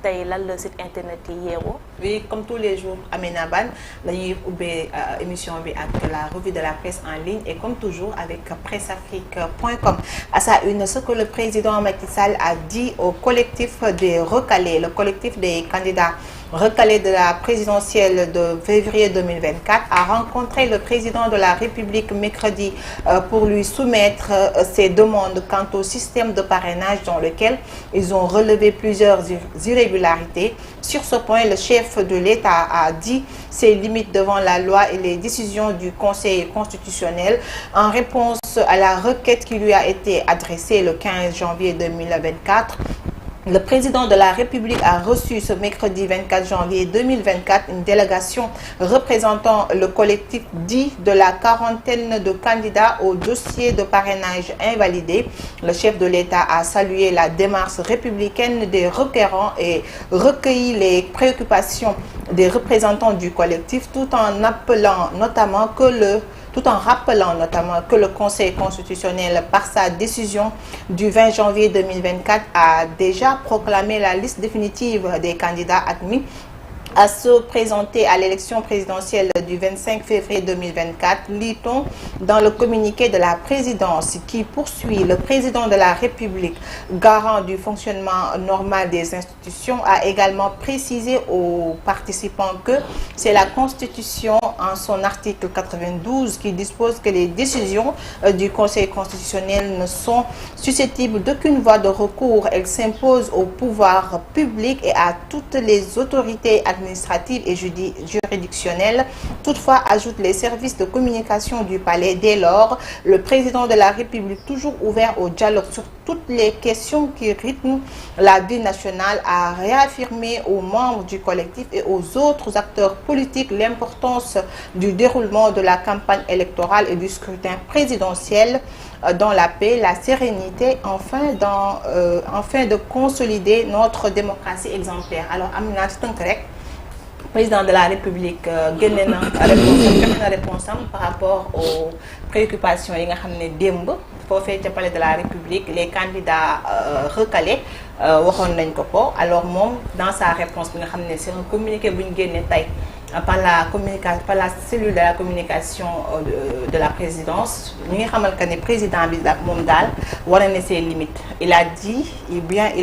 tey lan la site internet yi yeewoo. Oui, comme tous les jours Amina Ban dañuy ubbee émission bi ak la revue de la presse en ligne et comme toujours avec presseafrique.com. À sa une, ce que le président Macky Sall a dit au collectif des recalés, le collectif des candidats recalé de la présidentielle de février 2024 a rencontré le président de la République mercredi pour lui soumettre ses demandes quant au système de parrainage dans lequel ils ont relevé plusieurs irrégularités. Sur ce point, le chef de l'État a dit ses limites devant la loi et les décisions du Conseil constitutionnel en réponse à la requête qui lui a été adressée le 15 janvier 2024. Le président de la République a reçu ce mercredi 24 janvier 2024 une délégation représentant le collectif dit de la quarantaine de candidats au dossier de parrainage invalidé. Le chef de l'État a salué la démarche républicaine des requérants et recueilli les préoccupations des représentants du collectif tout en rappelant notamment que le Conseil constitutionnel, par sa décision du 20 janvier 2024, a déjà proclamé la liste définitive des candidats admis à se présenter à l'élection présidentielle du 25 février 2024, lit-on dans le communiqué de la présidence qui poursuit. Le président de la République, garant du fonctionnement normal des institutions, a également précisé aux participants que c'est la Constitution en son article 92 qui dispose que les décisions du Conseil constitutionnel ne sont susceptibles d'aucune voie de recours. Elles s'imposent au pouvoir public et à toutes les autorités administratives et juridictionnelles. Toutefois, ajoutent les services de communication du palais. Dès lors, le président de la République, toujours ouvert au dialogue sur toutes les questions qui rythment la vie nationale, a réaffirmé aux membres du collectif et aux autres acteurs politiques l'importance du déroulement de la campagne électorale et du scrutin présidentiel dans la paix, la sérénité, afin de consolider notre démocratie exemplaire. Alors, Amina, président de la République génne na réponse par rapport aux préoccupations yi nga xam ne démb foofee ca palais de la République les candidats recalés waxoon nañ ko. Alors moom dans sa réponse bi nga xam ne c'est un communiqué bu ñu génne tey par la cellule de la communication de la présidence ñi nga xamal que ne président bi moom daal wane na ses limites. Il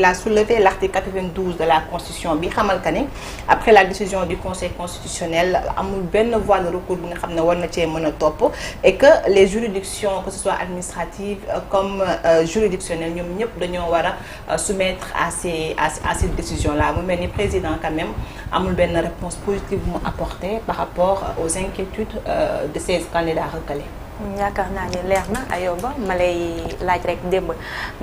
a soulevé l'article 92 de la Constitution bi xamal que ne après la décision du Conseil constitutionnel amul benn voie de recours bi nga xam ne war na cee mën a topp et que les juridictions que ce soit administratives comme juridictionnelles ñoom ñëpp dañoo war a soumettre à cette décision là mu mel ni président quand même amul benn réponse positive mu apporté par rapport aux inquiétudes de ces candidats recalés. yaakaar naa ni leer na Ayoba ma lay laaj rek démb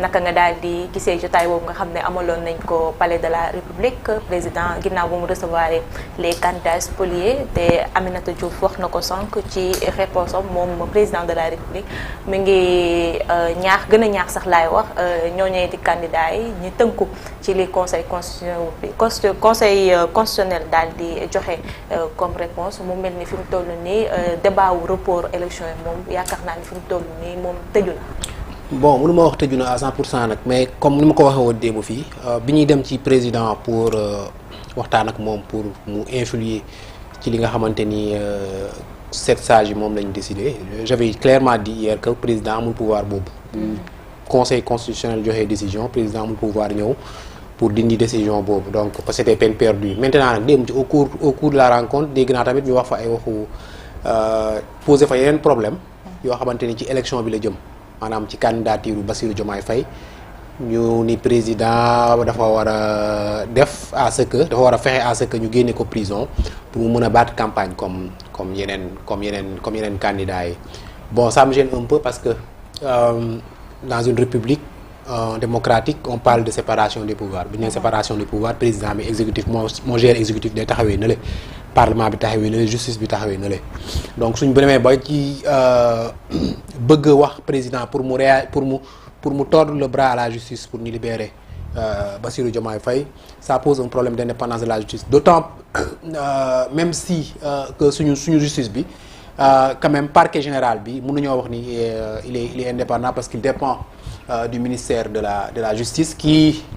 naka nga daal di gisee jotaay boobu nga xam ne amaloon nañ ko palais de la République président ginnaaw bu mu recevoir les candidats spoliés te Aminata Diouf wax na ko sànq ci réponse am moom président de la République mi ngi gën a ñaax sax laay wax ñooñee di candidats yi ñu tënku ci li conseil constitutionnel daal di joxe comme réponse mu mel ni fi mu toll nii débat wu report élection yi moom yaakaar naa ni fi mu toll nii moom tëju na. bon mënu ma wax tëju na à 100% nag mais comme ni ma ko waxee woon démb fii bi ñuy dem ci président pour waxtaan ak moom pour mu influer ci li nga xamante ni 7 sages yi moom lañu décidé j'avais clairement dit hier que président amul pouvoir boobu. Conseil constitutionnel joxe décision président amul pouvoir ñëw pour dindi décision boobu donc parce que c'était peine perdue maintenant nag démb ci au cours de la rencontre dégg naa tamit ñu wax fa ay waxu poser fa yeneen problème yoo xamante ni ci élection bi la jëm maanaam ci candidature Bassirou Diomaye Faye ñu ni président dafa war a def à ce que dafa war a fexe à ce que ñu génne ko prison pour mu mën a battre campagne comme yeneen candidats yi bon ça me gêne un peu parce que dans une république démocratique on parle de séparation des pouvoirs bu ñu nee séparation des pouvoirs président bi exécutif moo gère exécutif day taxawee na le parlement bi taxawee na le justice bi taxawee na le donc suñ bu demee ba ci bëgg wax président pour mu tordre le bras à la justice pour ñu libérer Bassirou Diomaye Faye ça pose un problème d'indépendance de la justice d'autant même si que suñu justice bi quand même parquet général bi mënuñoo wax ni il est indépendant parce qu'il dépend du ministère de la justice,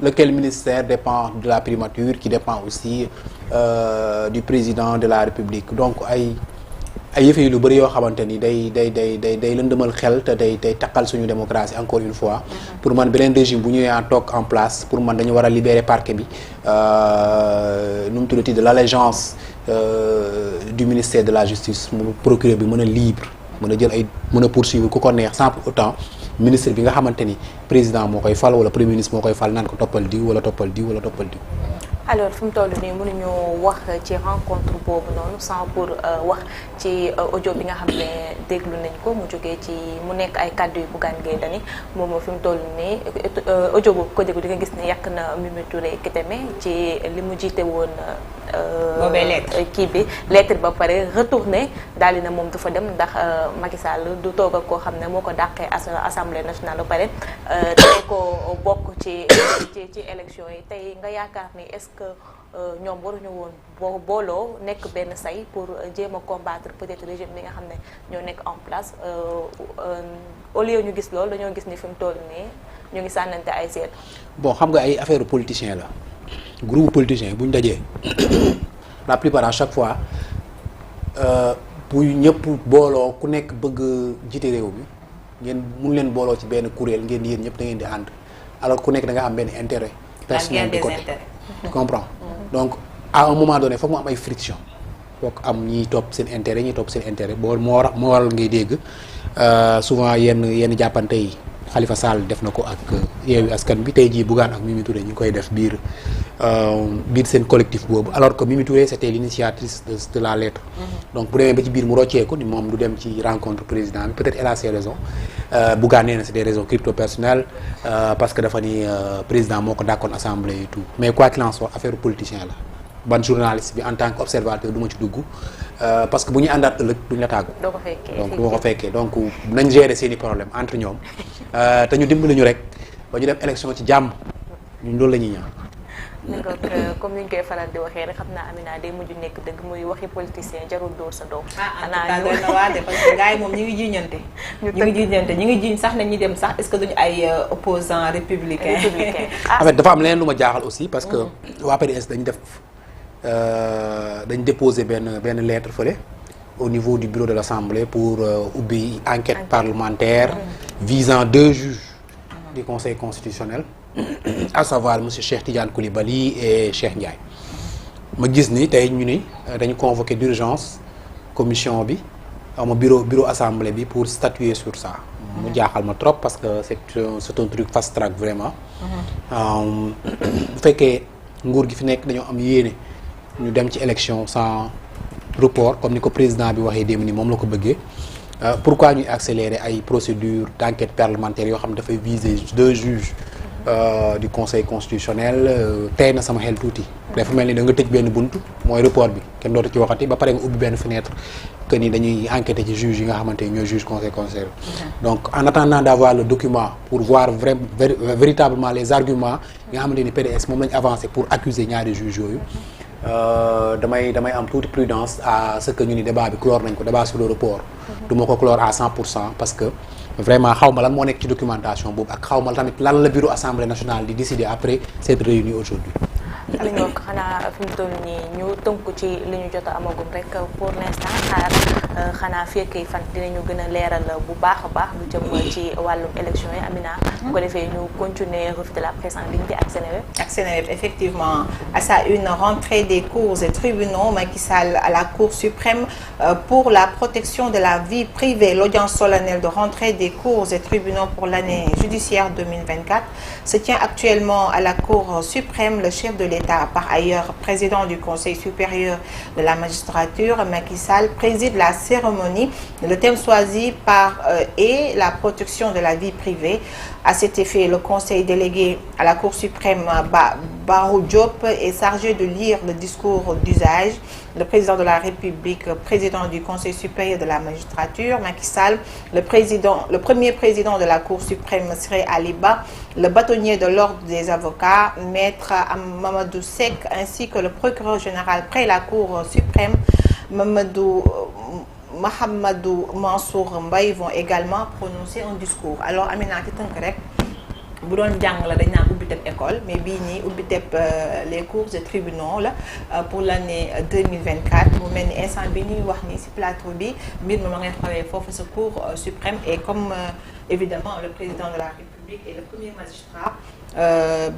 lequel ministère dépend de la primature, qui dépend aussi du président de la République. Donc ay yëf yi lu bëri yoo xamante ni day lëndëmal xel te day takkal suñu démocratie encore une fois. Pour man beneen régime bu ñëwee toog en place pour man dañu war a libérer parquet bi nu mu tuddati de l'allégeance du ministère de la justice mu procureur bi mën a libre mën a jël ay mën a poursuivre ku ko neex sans pour autant ministre bi nga xamante ni président moo koy fal wala premier ministre moo koy fal naan ko toppal diw wala toppal diw wala toppal diw. alors fi mu toll nii mënuñu wax ci rencontre boobu noonu sans pour wax ci audio bi nga xam ne déglu nañ ko mu jógee ci mu nekk ay kàddu yu Bougane Gueye Dany moom fi mu toll nii audio boobu ko déglu di nga gis ne yàq na Mimi Touré Kiteme ci li mu jiite woon. kii bi lettre ba pare retourné daal di na moom du fa dem ndax Macky Sall du toog ak koo xam ne moo ko dàqee assemblée nationale ba pare tey ko bokk ci élection yi tey nga yaakaar ni est-ce que ñoom waruñu woon booloo nekk benn say pour jéem a combattre peut-être régime bi nga xam ne ñoo nekk en place au lieu ñu gis loolu dañoo gis ni fi mu toll nii ñu ngi sànnante ay seet. bon xam nga ay affaire politicien la groupe politicien bu ñu dajee la plupart à chaque fois bu ñëpp booloo ku nekk bëgg jiite réew mi ngeen mun leen booloo ci benn kuréel ngeen yéen ñëpp da ngeen di ànd alors ku nekk da nga am benn intérêt personnel de côté. Tu comprends donc à un moment donné foog mu am ay friction foog am ñiy topp seen intérêt ñiy topp seen intérêt moo waral ngay dégg souvent yenn jàppante yi Khalifa Sall def na ko ak Yewwi Askan bi tey jii Bougane ak Mimi Touré ñu ngi koy def biir seen collectif boobu alors que Mimi Touré c'était l'initiatrice de la lettre. Donc bu demee ba ci biir mu rocceeku ni moom du dem ci rencontre président bi peut-être elle a ses raisons Bougane nee na c'est des raisons crypto-personnelles parce que dafa ni président moo ko dàkkoon assemblée et tout mais quoi qu'il en soit affaire politicien la ban journaliste bi en tant qu'observateur du ma ci dugg parce que bu ñu àndaat ëllëg duñ la tàggu. doo ko fekkee donc du ma ko fekkee donc nañ gérer seeni problème entre ñoom te ñu dimbali ñu rek ba ñu dem élection ci jàmm ñun loolu la ñuy ñaan. d'accord comme ni ñu koy faral di waxee rek xam naa Amina day mujj nekk dëgg muy waxi politicien jarul dóor sa doom. xanaa ñu na waa de parce que gars yi moom ñu ngi jiiñante. ñu ngi jiiñ sax nañu dem sax est-ce que duñu ay opposants républicains. en fait dafa am leneen lu ma jaaxal aussi parce que waa PDS dañ déposer benn lettre fële au niveau du bureau de l'Assemblée pour ubbi enquête parlementaire visant 2 juges du Conseil constitutionnel à savoir monsieur Cheikh Tidiane Coulibaly et Cheikh Ndiaye ma gis ni tey ñu ni dañu convoqué d'urgence commission bi ama bureau Assemblée bi pour statuer sur ça mu jaaxal ma trop parce que c'est un truc fast track vraiment bu fekkee nguur gi fi nekk dañoo am yéene ñu dem ci élection sans report comme ni ko président bi waxee démb ni moom la ko bëggee pourquoi ñuy accélérer ay procédures d'enquête parlementaire yoo xam ne dafay viser 2 juges du conseil constitutionnel tey na sama xel tuuti. dafa mel ni da nga tëj benn bunt mooy report bi kenn dootu ci waxati ba pare nga ubbi benn fenêtre que ni dañuy enquêter ci juges yi nga xamante ni ñooy juge conseil constitutionnel. Donc en attendant d'avoir le document pour voir véritablement les arguments yi nga xamante ni PDS moom lañu avancé pour accuser ñaari juges yooyu. damay am toute prudence à ce que ñu ni débat bi clore nañ ko débat sur le report du ma ko clore à 100% parce que vraiment xaw ma lan moo nekk ci documentation boobu ak xaw ma tamit lan la bureau assemblée nationale di décider après cette réunion aujourd'hui. Aliou xanaa fi mu toll nii ñu tënku ci li ñu jot a amagum rek pour l'instant xanaa fekk fan dinañu gën a leeral bu baax a baax lu jëm ci wàllum élection yi Amina. bu ko defee ñu continuer revue de la presse en ligne bi ak Seneweb. ak Seneweb effectivement à sa une rentrée des cours et tribunaux Macky Sall à la Cour suprême pour la protection de la vie privée. L'audience solennelle de rentrée des cours et tribunaux pour l'année judiciaire 2024 se tient actuellement à la Cour suprême. Le chef de l'État, par ailleurs président du Conseil supérieur de la magistrature, Macky Sall, préside la cérémonie. Le thème choisi est la protection de la vie privée. À cet effet, le conseil délégué à la Cour suprême, Barou Diop, est chargé de lire le discours d'usage. Le président de la République, président du Conseil supérieur de la magistrature, Macky Sall, le premier président de la Cour suprême, Ciré Ali Ba, le bâtonnier de l'ordre des avocats, Maître Mamadou Seck, ainsi que le procureur général près la Cour suprême, Mahamadou Mansour Mbaye vont également prononcer un discours. Alors Amina ci tënk rek bu doon jàng la dañ naan ubbi teb école mais bii nii ubbi teb les cours et tribunaux la pour l'année 2024 mu mel ni instant bi ñuy wax ni ci plateau bi mbir mi ma ngay xawee foofu sa cour suprême et comme évidemment le président de la République et le premier magistrat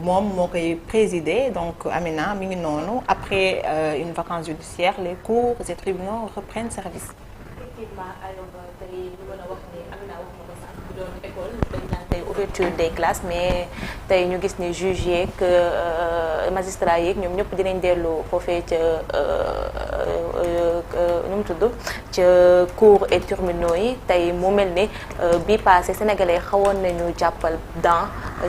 moom moo koy présider donc Amina mi ngi noonu après une vacance judiciaire les cours et tribunaux reprennent service. Effectivement Ayoba tey ñu mën a wax ni Amina wax na ko sax bu doon école dañ naan tey ouverture des classes mais tey ñu gis ni juge yeeg magistrat yeeg ñoom ñëpp dinañ dellu foofee ca nu mu tudd ca cours et tribunaux yi tey mu mel ni bii passé sénégalais xawoon nañu jàppal dans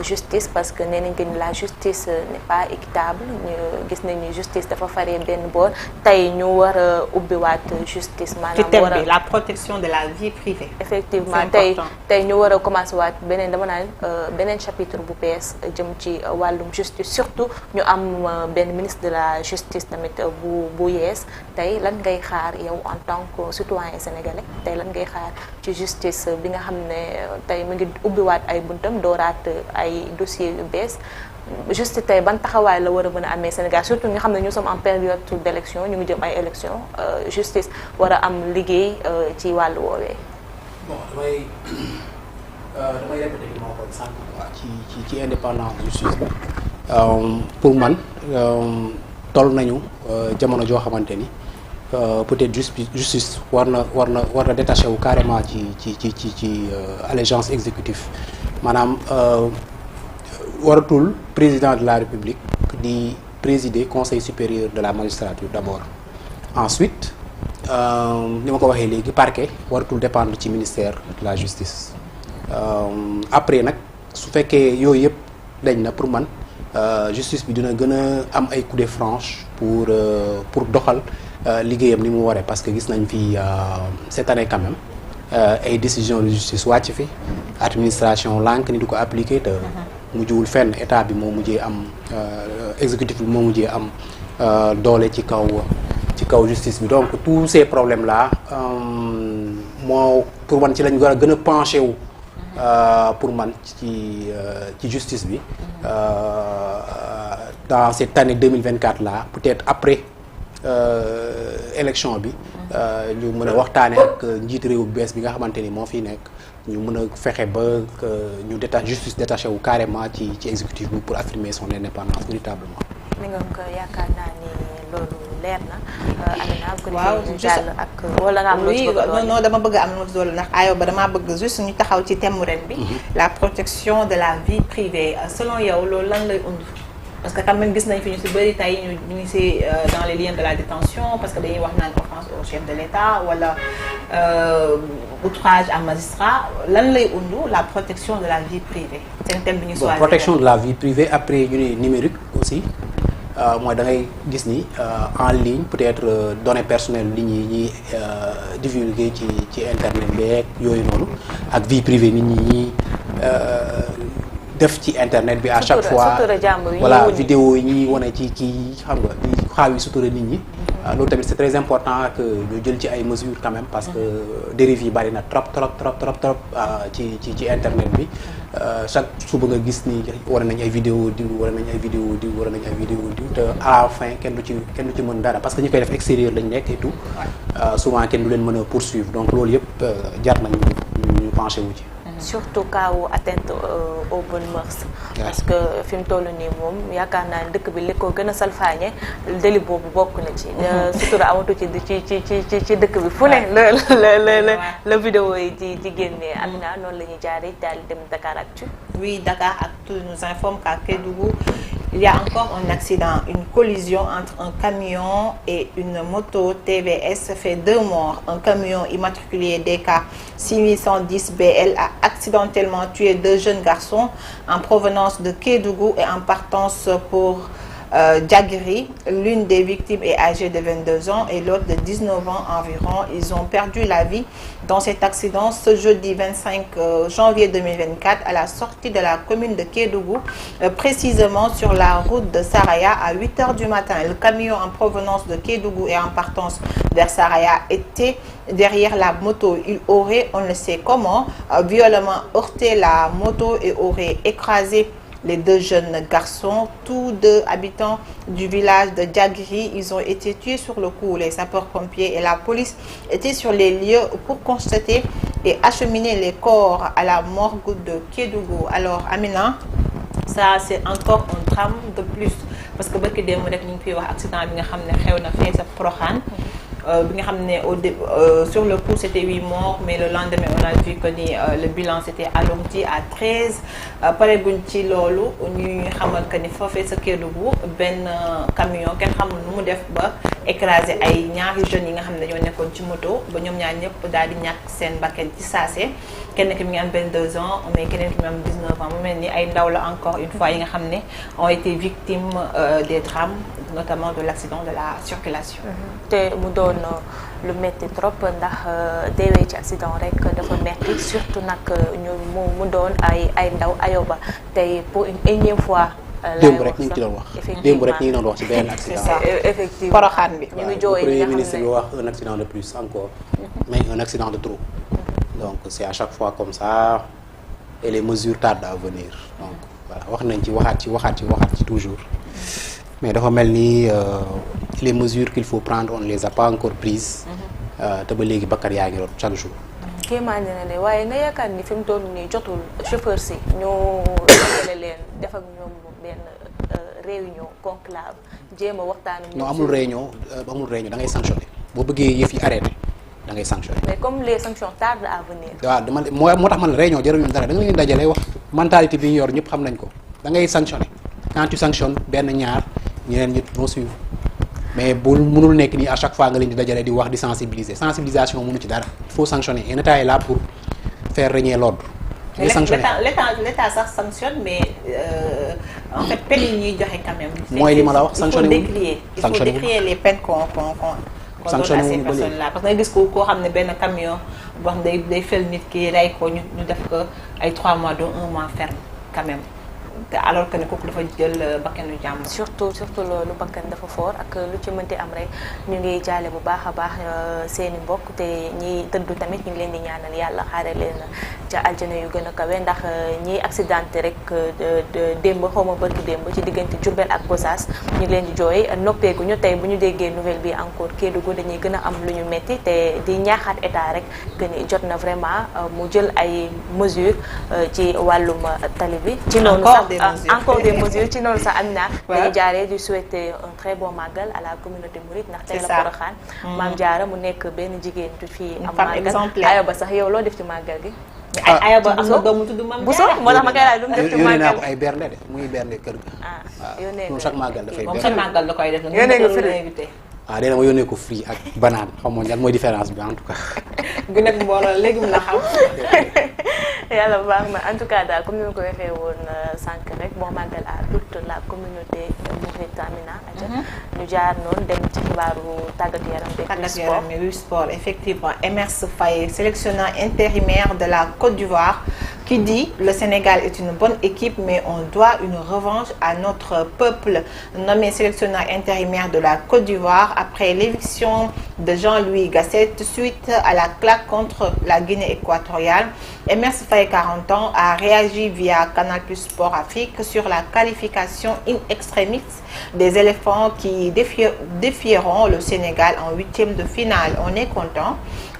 justice parce que nee nañ que ni la justice n'est pas équitable ñu gis nañu justice dafa faree benn boor tey ñu war a ubbiwaat justice maanaam war a la protection de la vie privée. effectivement tey ñu war a commencé waat beneen dama naan beneen chapitre bu bees jëm ci wàllum justice surtout ñu am benn ministre de la justice tamit bu yees tey lan ngay xaar yow en tant que citoyen sénégalais tey lan ngay xaar ci justice bi nga xam ne tey mu ngi ubbiwaat ay buntam dooraat ay dossiers yu bees juste tey ban taxawaay la war a mën a amee Sénégal surtout nga xam ne nous sommes en période d'élection ñu ngi jëm ay élection justice war a am liggéey ci wàllu woowee. bon damay répété li ma waxoon sànq quoi ci indépendance justice bi pour man toll nañu jamono joo xamante ni peut-être justice war na détaché wu carrément ci allégeance exécutive maanaam waratul président de la République di présider conseil supérieur de la magistrature d'abord ensuite ni ma ko waxee léegi parquet waratul dépendre ci ministère de la justice après nag su fekkee yooyu yëpp dañ na pour man justice bi dina gën a am ay coups de franche pour doxal liggéeyam ni mu waree parce que gis nañ fi cette année quand même ay décisions de justice wàcc fi administration lànk ni du ko appliquer te mujjewul fenn état bi moo mujjee am exécutif bi moo mujjee am doole ci kaw justice bi donc tous ces problèmes là moo pour man ci lañ war a gën a penché wu pour man ci justice bi dans cette année 2024 là peut-être après élection bi ñu mën a waxtaane ak njiit réew bu bees bi nga xamante ni moo fi nekk ñu mën a fexe ba ñu justice détaché wu carrément ci exécutif bi pour affirmer son indépendance véritablement. mi nga ko yaakaar naa ni loolu leer na. Amina ko waaw jàll ak wala nga am lu ci bëgg non dama bëgg am lu doole ndax Ayoba damaa bëgg juste ñu taxaw ci thème ren bi. la protection de la vie privée selon yow loolu lan lay und parce que quand même gis nañ fi ñu ci bëri tey ñu ngi ci dans les liens de la détention parce que dañuy wax naan offense au chef de l'État wala outrage à magistrat lan lay undu la protection de la vie privée. seen thème bi ñu choisir protection de la vie privée après ñu ne numérique aussi mooy da ngay gis ni en ligne peut-être données personnelles nit ñi divulguer ci internet beeg yooyu noonu ak vie privée nit ñi def ci internet bi à chaque fois voilà vidéo yi ñuy wane ci kii xam nga di xaaw yi sutura nit ñi loolu tamit c'est très important que ñu jël ci ay mesures quand même parce que dérives yi bari na trop ci internet bi chaque suba nga gis ni war nañ ay vidéo diw war nañ ay vidéo diw te à la fin kenn du ci mën dara parce que ñi koy def extérieur lañ nekk et tout souvent kenn du leen mën a poursuivre donc loolu yëpp jar nañu ñu penché wu ci. surtout cas wu atteinte aux bonnes mœurs parce que fi mu toll nii moom yaakaar naa ne dëkk bi li ko gën a salfaañe délit boobu bokk na ci sutura amatu ci dëkk bi fu ne la vidéo yi di génnee Amina noonu la ñuy jaaree daal dem Dakaractu. Oui, Dakaractu nous informe qu'à Kédougou il y a encore un accident, une collision entre un camion et une moto TVS fait 2 morts. Un camion immatriculé DK 6810BL a accidentellement tué 2 jeunes garçons en provenance de Kédougou et en partance pour Diagri. L'une des victimes est âgée de 22 ans et l'autre de 19 ans environ. Ils ont perdu la vie dans cet accident ce jeudi 25 janvier 2024 à la sortie de la commune de Kédougou, précisément sur la route de Saraya à 8 h du matin. Le camion en provenance de Kédougou et en partance vers Saraya était derrière la moto. Il aurait, on ne sait comment, violemment heurté la moto et aurait écrasé les deux jeunes garçons, tous deux habitants du village de Diagri. Ils ont été tués sur le coup. Les sapeurs-pompiers et la police étaient sur les lieux pour constater et acheminer les corps à la morgue de Kédougou. Alors, Amina, ça c'est encore un drame de plus parce que barki démb rek ñu ngi fiy wax accident bi nga xam ne xew na fee sa Proxaan bi nga xam ne sur le coup c'était 8 morts mais le lendemain on a vu que ni le bilan s'était alourdi à 13 pare guñ ci loolu ñuy xamal que ni foofee sa Kédougou benn camion kenn xamul nu mu def ba écrasé ay ñaari jeunes yi nga xam ne dañoo nekkoon ci moto ba ñoom ñaar ñëpp daal di ñàkk seen bakkan ci saase kenn ki mi ngi am 22 ans mais keneen ki mi am 19 ans mu mel ni ay ndaw la encore une fois yi nga xam ne ont été victimes des drames notamment de l'accident de la circulation. te mu doon lu metti trop ndax deewee ci accident rek dafa metti surtout nag ñu mu doon ay ndaw Ayoba tey pour une énième fois. démb rek ñu ngi ci doon wax démb rek ñu ngi doon wax ci benn accident. effectivement Porokhane bi. ñu ngi jooy premier ministre bi wax un accident de plus encore mais un accident de trop. donc c'est à chaque fois comme ça et les mesures tardent à venir donc voilà wax nañ ci waxaat ci toujours mais dafa mel ni les mesures qu'il faut prendre on ne les a pas encore prises te ba léegi bakkan yaa ngi doon chaque jour. kéemaan na ne waaye nga yaakaar ni fi mu toll nii jotul chauffeur si ñu dajale leen def ak ñoom benn réunion conclave jéem a waxtaan ak ñoom. non amul réunion da ngay sanctionner boo bëggee yëf yi arrêté da ngay sanctionner. mais comme les sanctions tardent à venir. waaw moo tax man réunion jaruñu dara da nga leen dajale wax mentalité bi ñu yor ñëpp xam nañ ko da ngay sanctionner quand tu sanctionnes benn ñaar ñeneen ñi vont suivre mais bu mënul nekk nii à chaque fois nga leen di dajale di wax di sensibilisation mënu ci dara il faut sanctionner et l'État est là pour faire régner l'ordre. L'État sax sanctionne mais en fait peine yi ñuy joxe quand même. mooy li ma la wax sanctionner il faut décrier les peines qu'on donne à ces personnes là parce que nga gis koo xam ne benn camion boo xam ne day fel nit ki rey ko ñu def ko ay 3 mois dont 1 mois ferme quand même. alors que ne kooku dafa jël bakkanu jàmm. surtout loolu bakkan dafa fort ak lu ci mënti am rek ñu ngi jaale bu baax a baax seeni mbokk te ñi dëddu tamit ñu ngi leen di ñaanal yàlla xaare leen ca aljana yu gën a kawe ndax ñiy accidenté rek démb xaw ma bërki démb ci diggante Diourbel ak Gossas ñu ngi leen di jooy noppeeku ñu tey bu ñu déggee nouvelle bi encore Kédougou dañuy gën a am lu ñu metti te di ñaaxaat état rek que ni jot na vraiment mu jël ay mesures ci wàllum tali bi. ci noonu sax encore des mesures ci noonu sax Amina dañuy jaaree di souhaiter un très bon màggal à la communauté mouride ndax tey la Porokhane Maam Jaara mu nekk benn jigéen tu fii am màggal Ayoba sax yow loo def ci màggal gi Ayoba am na doomu tudd Maam Jaara moo tax ma koy laaj lu mu def ci màggal ko ay bernde de muy bernde kër ga waaw chaque màggal dafay moom chaque màggal da koy def yónnee nga fi dee ma yónnee ko free ak banaan xam nga lan mooy différence bi en tout cas gu nekk mbooloo léegi mu la xam yàlla baax na en tout cas daal comme ni ma ko waxee woon sànq rek bon màggal à toute la communauté mouride Amina ñu jaar noonu dem ci xibaaru tàggat yaram bi sport effectivement Emerse Faé sélectionneur intérimaire de la Côte d'Ivoire qui dit le Sénégal est une bonne équipe mais on doit une revanche à notre peuple. Nommé sélectionneur intérimaire de la Côte d'Ivoire après l'éviction de Jean-Louis Gasset suite à la claque contre la Guinée équatoriale, Emerse Faé 40 ans a réagi via Canal+ Sport Afrique sur la qualification in extremis des éléphants qui défieront le Sénégal en 8e de finale. On est content.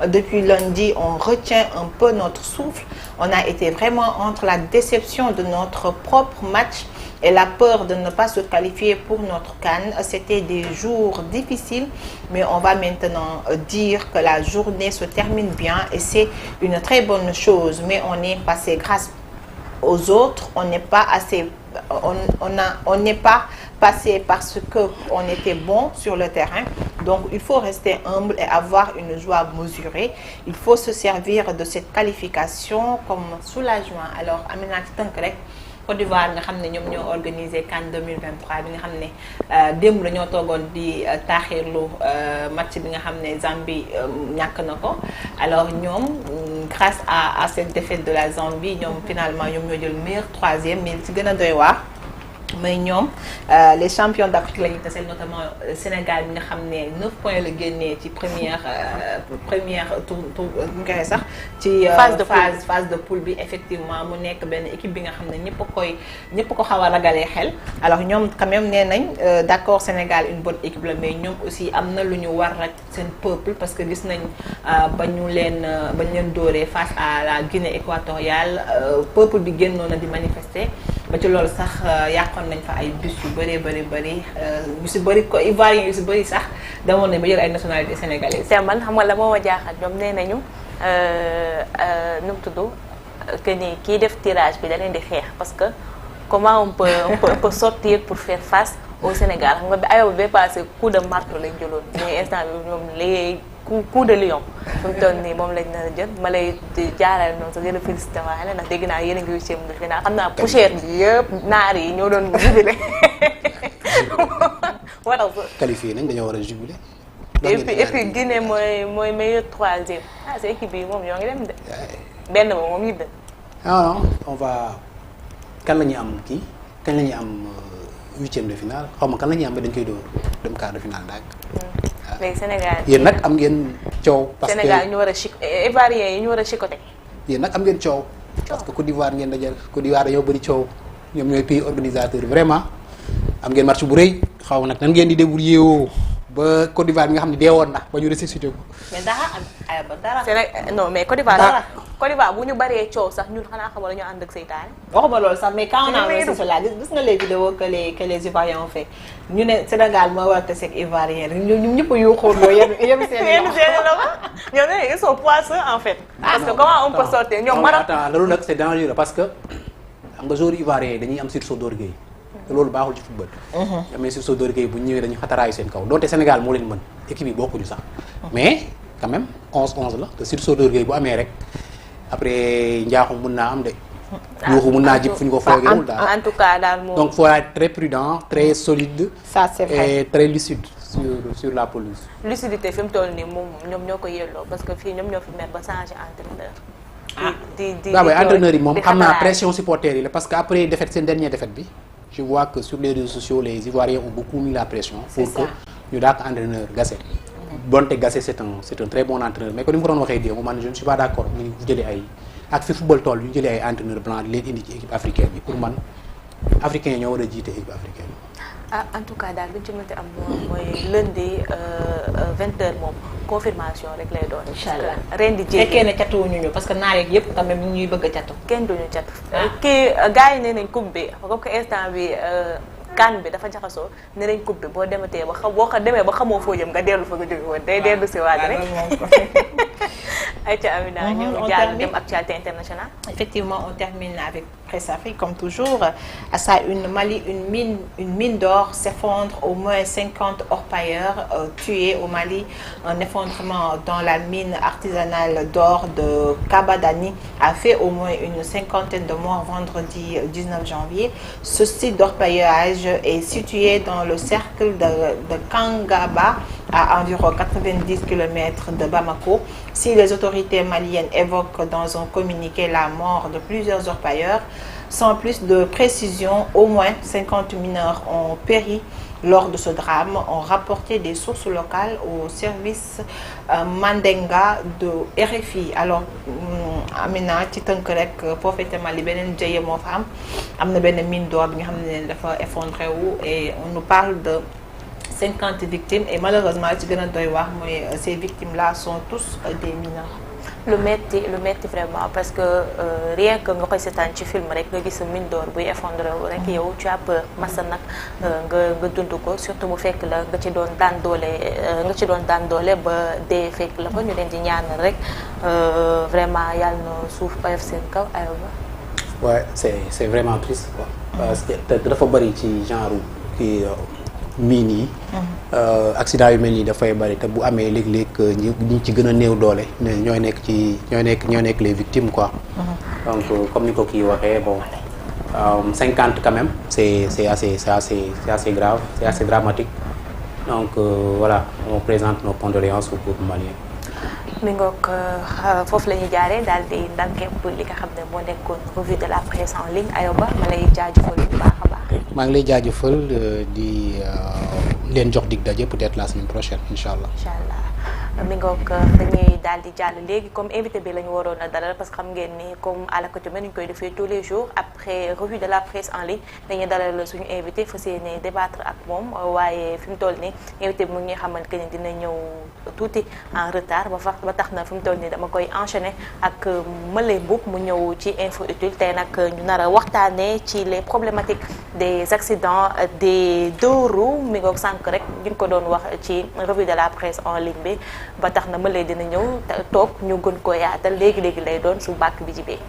Depuis lundi, on retient un peu notre souffle. On a été vraiment entre la déception de notre propre match et la peur de ne pas se qualifier pour notre CAN. C'était des jours difficiles, mais on va maintenant dire que la journée se termine bien et c'est une très bonne chose. Mais on est passé grâce aux autres, on n'est pas assez, on n'est pas passé parce que on était bon sur le terrain. Donc il faut rester humble et avoir une joie mesurée. Il faut se servir de cette qualification comme soulagement. Alors Amina ci tënk rek Côte d'Ivoire nga xam ne ñoom ñoo organisé CAN 2023 bi nga xam ne démb la ñoo toogoon di taaxirlu match bi nga xam ne Zambie ñàkk na ko alors ñoom grâce à cette défaite de la Zambie ñoom finalement ñoom ñoo jël meilleur troisième mais ci gën a doy waar mais ñoom les champions d'Afrique la ñu taseel notamment Sénégal bi nga xam ne 9 points la génnee ci première tour ñu koy sax ci phase de poule bi effectivement mu nekk benn équipe bi nga xam ne ñëpp ko xaw a ragalee xel alors ñoom quand même nee nañ d'accord Sénégal une bonne équipe la mais ñoom aussi am na lu ñu war rek seen peuple parce que gis nañ ba ñu leen dóoree face à la Guinée équatoriale peuple bi génnoon na di manifester ba ci loolu sax yàqoon nañ fa ay bus yu bëri yu si bëri ko Ivoirien yu si bëri sax demoon nañ ba jël ay nationalité sénégalaise. te man xam nga la moo ma jaaxal ñoom nee nañu nu mu tudd que ni kii def tirage bi da leen di xeex parce que comment on peut sortir pour faire face au Sénégal xam nga bi ayoba ba passé coup de marteau lañ jëloon mais instant bi ñoom léegi coup de lion fi mu toll nii moom lañ nar a jël ma lay jaarale noonu sax yéen a félicité waale ndax dégg naa yéen a ngi huitième de finale xam naa poussière bi yëpp naar yi ñoo doon jubilé moo tax qualifié nañ dañoo war a jubilé. et puis Guinée mooy meilleur troisième sa équipe bi moom ñoo ngi dem de benn moom ñibbi. non on va kan la ñuy am kii kañ la ñuy am huitième de finale xaw ma kan la ñuy am ba dañ koy dóor dem quart de finale daag. léegi Sénégal yéen nag am ngeen coow. parce que Sénégal ñu war a Ivoiriens yi ñu war a chicoté. yéen nag am ngeen coow. parce que Côte d'Ivoire ngeen dajal Côte d'Ivoire dañoo bëri coow ñoom ñooy pays organisateur vraiment am ngeen match bu rëy xaw ma nag nan ngeen di débrouiller woo ba Côte d'Ivoire bi nga xam ne deewoon na ba ñu ressuscité ko. mais dara Sénégal non mais Côte d'Ivoire. Côte d'Ivoire bu ñu baree coow sax ñun xanaa xamal dañoo ànd ak seytaane. waxuma loolu sax mais quand on a vu cela gis nga les vidéos que les Ivoiriens ont fait ñu ne Sénégal moo war a tase ak Ivoiriens ñoom ñëpp a yuuxoondoo yem seen ñoom nee ils sont poisseux en fait. parce que comment on peut sortir ñoom Maroc. attends loolu nag c'est dangereux parce que xam nga joueurs ivoiriens yi dañuy am sursaut d'orgueil te loolu baaxul ci football. amee sursaut d'orgueil bu ñëwee dañuy xataraayu seen kaw donte Sénégal moo leen mën équipe yi bokkuñu sax mais quand même 11-11 la te sursaut d'orgueil bu amee rek après njaaxum mun naa am de. yuuxu mun naa jib fu ñu ko foogewul daal en tout cas daal moom. donc faut être très prudent très solide. ça c'est vrai et très lucide sur la pelouse. lucidité fi mu toll nii moom ñoom ñoo ko yelloo parce que fii ñoom ñoo fi mer ba changer entraîneur. waaw entraîneur yi moom xam naa pression supporters yi la parce que après défaite seen dernière défaite bi je vois que sur les réseaux sociaux les Ivoiriens ont beaucoup mis la pression. pour que ñu dàq entraîneur Gassé. bonte Gassé c'est un très bon entraîneur mais comme ni ma ko doon waxee démb man je ne suis pas d'accord ñu jëlee ay ak fi football toll ñu jëlee ay entraîneurs blancs di leen indi ci équipe africaine bi pour man africains yi ñoo war a jiite équipe africaine en tout cas daal lu ñu ci mënti am mooy lundi 20h moom confirmation rek lay doon. incha allah ren di jéem fekkee ne catuwuñu ñu parce que naar yeeg yëpp tamit ñu ñuy bëgg a catu. kenn duñu cat. kii gars yi nee nañ coupe bi comme que instant bi CAN bi dafa jaxasoo ne nañ coupe bi boo dematee ba xam boo demee ba xamoo foo jëm nga dellu fa nga jóge woon day dellu si waat rek. Aïcha Amina ñu jàll dem actualité internationale. Effectivement, on termine avec Presse Afrique comme toujours. À ça, une mine d'or s'effondre, au moins 50 orpailleurs tués au Mali. Un effondrement dans la mine artisanale d'or de Kabadani a fait au moins une cinquantaine de morts vendredi 19 janvier. Ce site d'orpaillage est situé dans le cercle de Kangaba, à environ 90 km de Bamako. Si les autorités maliennes évoquent dans un communiqué la mort de plusieurs orpailleurs, sans plus de précision, au moins 50 mineurs ont péri lors de ce drame, ont rapporté des sources locales au service Mandenga de RFI. Alors, Amina ci tënk rek prophète Mali beneen jëye moo fa am na benn mine d'or bi nga xam ne dafa effondré wu et on nous parle de 50 victimes et malheureusement ci gën a doy wax mooy ces victimes là sont tous des mineurs. lu metti vraiment parce que rien que nga koy seetaan ci film rek nga gis mine d'or buy effondré wu rek yow tu as peur masa nag nga dund ko surtout mu fekk la nga ci doon daan doole ba dee fekk la fa ñu leen di ñaanal rek vraiment yàlla na suuf oyof seen kaw ayoba. ouais c'est vraiment triste quoi. parce que dafa bari ci genre kii mine yi. accident yu mel nii dafay bari te bu amee léeg-léeg ñi ci gën a néew doole ñooy nekk les victimes quoi. donc comme ni ko kii waxee bon 50 quand même, c'est assez grave, c'est assez dramatique. Donc voilà, on présente nos condoléances au peuple malien. mi ngoog foofu la ñuy jaaree daal di ndànkepp li nga xam ne moo nekkoon revue de la presse en ligne Ayoba ma lay jaajëfal bu baax a baax. maa ngi lay jaajëfal di leen jox dig daje peut-être la semaine prochaine incha allah. incha allah mi ngoog dañuy daal di jàll léegi comme invité bi la ñu waroon a dalal parce que xam ngeen ni comme à l'accoutumée ñu koy defee tous les jours après revue de la presse en ligne dañuy dalal suñu invité fas yéene débattre ak moom waaye fi mu toll nii invité bi mu ngi xamante que ni dina ñëw tuuti en retard ba tax na fi mu toll nii dama koy enchaîner ak Maley Mboup mu ñëw ci info utile tey nag ñu nar a waxtaanee ci les problématiques des accidents des deux roues mi ngoog sànq rek ñu ko doon wax ci revue de la presse en ligne bi ba tax na Maley dina ñëw toog ñu gën ko yaatal léegi lay doon su bàkk bi jibee